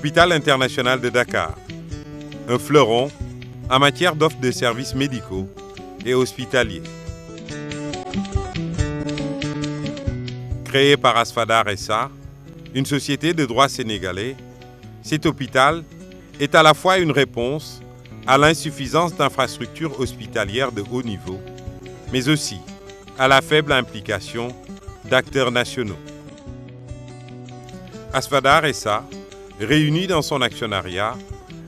l'hôpital international de Dakar, un fleuron en matière d'offre de services médicaux et hospitaliers. Créé par Asfadar SA, une société de droit sénégalais, cet hôpital est à la fois une réponse à l'insuffisance d'infrastructures hospitalières de haut niveau, mais aussi à la faible implication d'acteurs nationaux. Asfadar SA réunit dans son actionnariat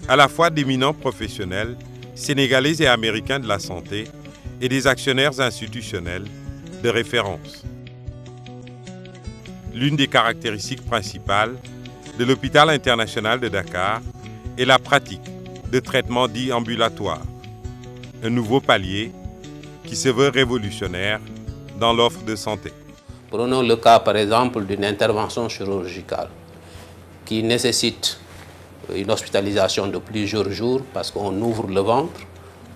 à la fois d'éminents professionnels sénégalais et américains de la santé et des actionnaires institutionnels de référence. L'une des caractéristiques principales de l'hôpital international de Dakar est la pratique de traitements dits ambulatoires, un nouveau palier qui se veut révolutionnaire dans l'offre de santé. Prenons le cas par exemple d'une intervention chirurgicale qui nécessite une hospitalisation de plusieurs jours parce qu'on ouvre le ventre,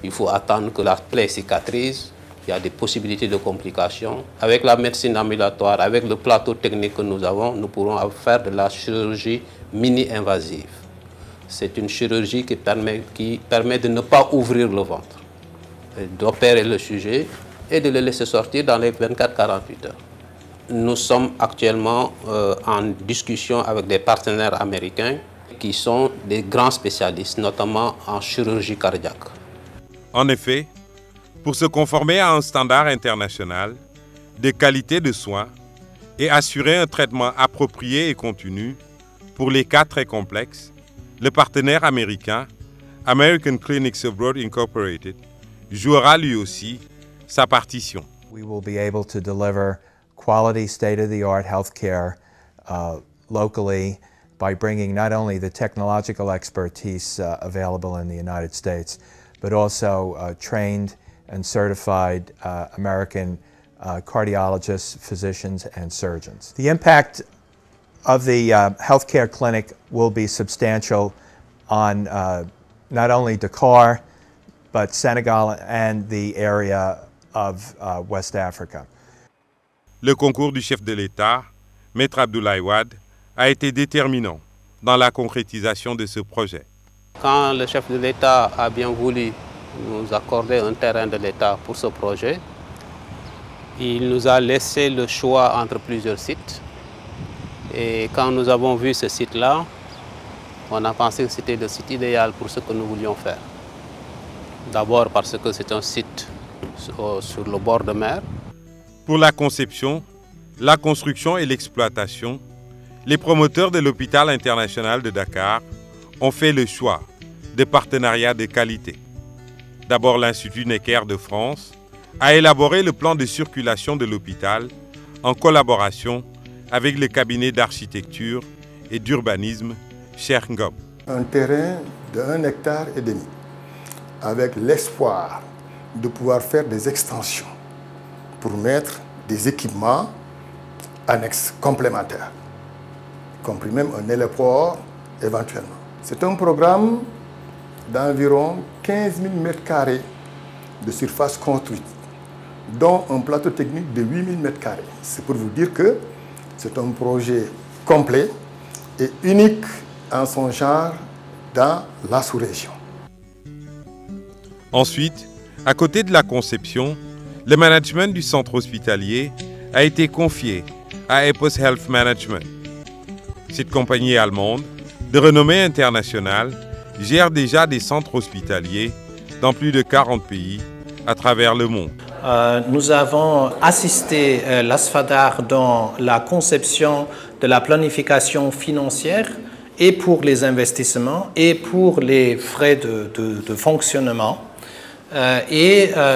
il faut attendre que la plaie cicatrise, il y a des possibilités de complications. Avec la médecine ambulatoire, avec le plateau technique que nous avons, nous pourrons faire de la chirurgie mini-invasive. C'est une chirurgie qui permet de ne pas ouvrir le ventre, d'opérer le sujet et de le laisser sortir dans les 24-48 heures. Nous sommes actuellement en discussion avec des partenaires américains qui sont des grands spécialistes, notamment en chirurgie cardiaque. En effet, pour se conformer à un standard international de qualité de soins et assurer un traitement approprié et continu pour les cas très complexes, le partenaire américain American Clinics Abroad Incorporated jouera lui aussi sa partition. We will be able to deliver quality state-of-the-art healthcare locally by bringing not only the technological expertise available in the United States, but also trained and certified American cardiologists, physicians, and surgeons. The impact of the healthcare clinic will be substantial on not only Dakar, but Senegal and the area of West Africa. Le concours du chef de l'État, Maître Abdoulaye Wade, a été déterminant dans la concrétisation de ce projet. Quand le chef de l'État a bien voulu nous accorder un terrain de l'État pour ce projet, il nous a laissé le choix entre plusieurs sites. Et quand nous avons vu ce site-là, on a pensé que c'était le site idéal pour ce que nous voulions faire. D'abord parce que c'est un site sur le bord de mer. Pour la conception, la construction et l'exploitation, les promoteurs de l'hôpital international de Dakar ont fait le choix de partenariats de qualité. D'abord, l'Institut Necker de France a élaboré le plan de circulation de l'hôpital en collaboration avec le cabinet d'architecture et d'urbanisme Cheikh Ngom. Un terrain de 1,5 hectare avec l'espoir de pouvoir faire des extensions pour mettre des équipements annexes complémentaires, y compris même un héliport éventuellement. C'est un programme d'environ 15 000 m² de surface construite, dont un plateau technique de 8 000 m². C'est pour vous dire que c'est un projet complet et unique en son genre dans la sous-région. Ensuite, à côté de la conception, le management du centre hospitalier a été confié à Epos Health Management. Cette compagnie allemande, de renommée internationale, gère déjà des centres hospitaliers dans plus de 40 pays à travers le monde. Nous avons assisté l'Asfadar dans la conception de la planification financière et pour les investissements et pour les frais de fonctionnement.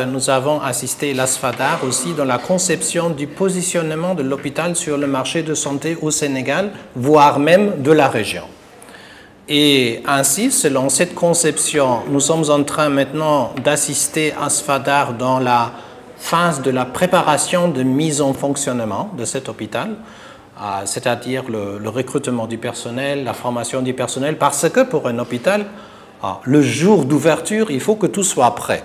Nous avons assisté l'Asfadar aussi dans la conception du positionnement de l'hôpital sur le marché de santé au Sénégal, voire même de la région. Et ainsi, selon cette conception, nous sommes en train maintenant d'assister Asfadar dans la phase de la préparation de mise en fonctionnement de cet hôpital, c'est-à-dire le recrutement du personnel, la formation du personnel, parce que pour un hôpital, le jour d'ouverture, il faut que tout soit prêt.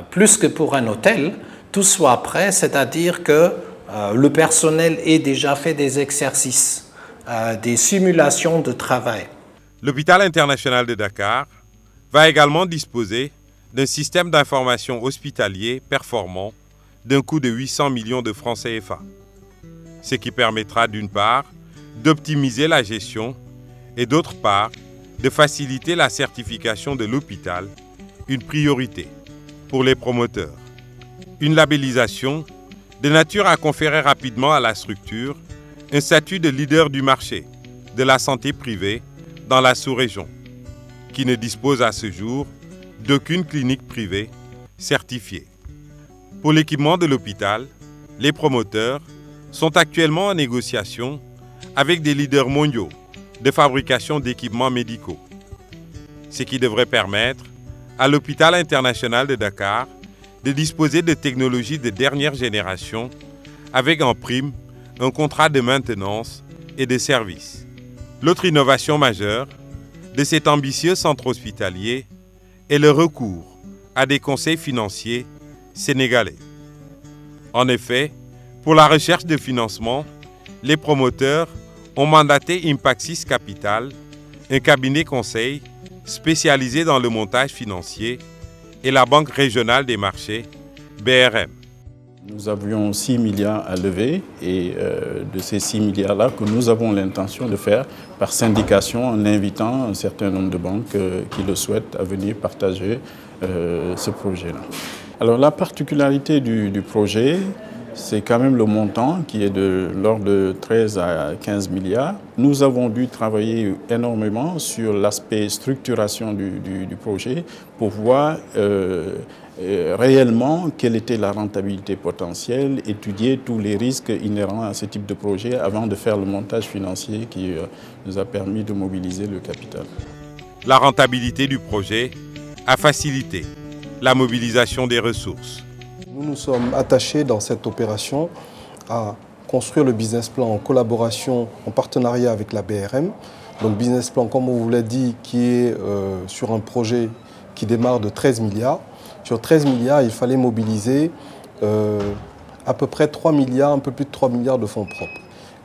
Plus que pour un hôtel, tout soit prêt, c'est-à-dire que le personnel ait déjà fait des exercices des simulations de travail. L'hôpital international de Dakar va également disposer d'un système d'information hospitalier performant d'un coût de 800 millions de francs CFA, ce qui permettra d'une part d'optimiser la gestion et d'autre part de faciliter la certification de l'hôpital, une priorité pour les promoteurs. Une labellisation de nature à conférer rapidement à la structure un statut de leader du marché de la santé privée dans la sous-région, qui ne dispose à ce jour d'aucune clinique privée certifiée. Pour l'équipement de l'hôpital, les promoteurs sont actuellement en négociation avec des leaders mondiaux de fabrication d'équipements médicaux, ce qui devrait permettre à l'hôpital international de Dakar de disposer de technologies de dernière génération avec en prime un contrat de maintenance et de service. L'autre innovation majeure de cet ambitieux centre hospitalier est le recours à des conseils financiers sénégalais. En effet, pour la recherche de financement, les promoteurs ont mandaté Impaxis Capital, un cabinet conseil spécialisé dans le montage financier, et la Banque régionale des marchés, BRM. Nous avions 6 milliards à lever et de ces 6 milliards-là que nous avons l'intention de faire par syndication en invitant un certain nombre de banques qui le souhaitent à venir partager ce projet-là. Alors la particularité du projet, c'est quand même le montant qui est de l'ordre de 13 à 15 milliards. Nous avons dû travailler énormément sur l'aspect structuration du projet pour voir réellement quelle était la rentabilité potentielle, étudier tous les risques inhérents à ce type de projet avant de faire le montage financier qui nous a permis de mobiliser le capital. La rentabilité du projet a facilité la mobilisation des ressources. Nous nous sommes attachés dans cette opération à construire le business plan en collaboration, en partenariat avec la BRM. Donc business plan, comme on vous l'a dit, qui est sur un projet qui démarre de 13 milliards. Sur 13 milliards, il fallait mobiliser à peu près 3 milliards, un peu plus de 3 milliards de fonds propres.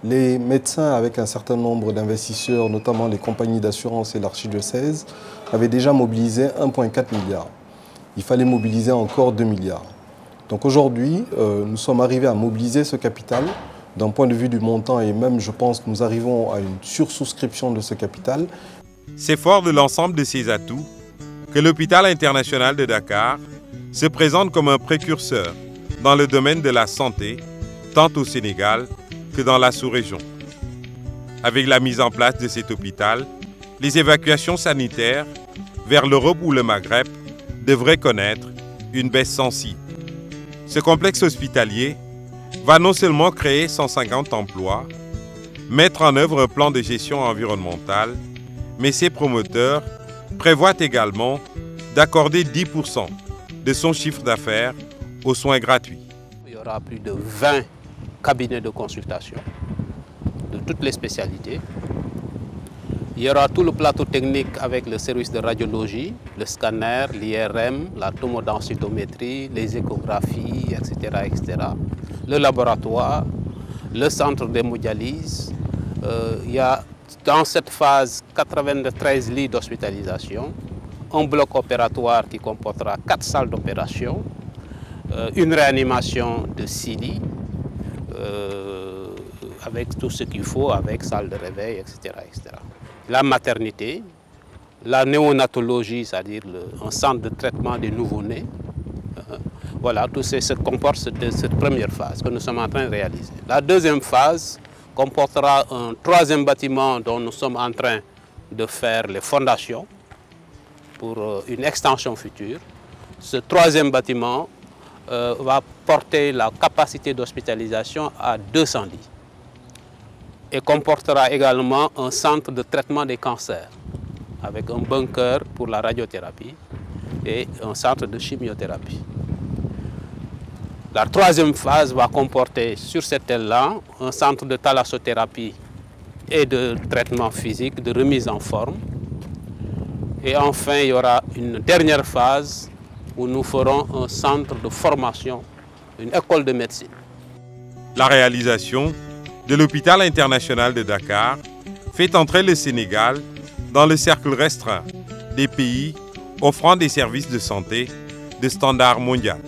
Les médecins, avec un certain nombre d'investisseurs, notamment les compagnies d'assurance et l'archidiocèse, avaient déjà mobilisé 1,4 milliard. Il fallait mobiliser encore 2 milliards. Donc aujourd'hui, nous sommes arrivés à mobiliser ce capital d'un point de vue du montant et même, je pense, que nous arrivons à une sursouscription de ce capital. C'est fort de l'ensemble de ces atouts que l'hôpital international de Dakar se présente comme un précurseur dans le domaine de la santé, tant au Sénégal que dans la sous-région. Avec la mise en place de cet hôpital, les évacuations sanitaires vers l'Europe ou le Maghreb devraient connaître une baisse sensible. Ce complexe hospitalier va non seulement créer 150 emplois, mettre en œuvre un plan de gestion environnementale, mais ses promoteurs prévoient également d'accorder 10% de son chiffre d'affaires aux soins gratuits. Il y aura plus de 20 cabinets de consultation de toutes les spécialités. Il y aura tout le plateau technique avec le service de radiologie, le scanner, l'IRM, la tomodensitométrie, les échographies, etc., etc. Le laboratoire, le centre d'hémodialyse. Il y a dans cette phase 93 lits d'hospitalisation, un bloc opératoire qui comportera 4 salles d'opération, une réanimation de 6 lits, avec tout ce qu'il faut, avec salle de réveil, etc., etc. La maternité, la néonatologie, c'est-à-dire un centre de traitement des nouveau-nés. Voilà, tout ce comporte cette première phase que nous sommes en train de réaliser. La deuxième phase comportera un troisième bâtiment dont nous sommes en train de faire les fondations pour une extension future. Ce troisième bâtiment va porter la capacité d'hospitalisation à 200 lits et comportera également un centre de traitement des cancers avec un bunker pour la radiothérapie et un centre de chimiothérapie. La troisième phase va comporter sur cette aile-là un centre de thalassothérapie et de traitement physique, de remise en forme. Et enfin, il y aura une dernière phase où nous ferons un centre de formation, une école de médecine. La réalisation de l'hôpital international de Dakar fait entrer le Sénégal dans le cercle restreint des pays offrant des services de santé de standard mondial.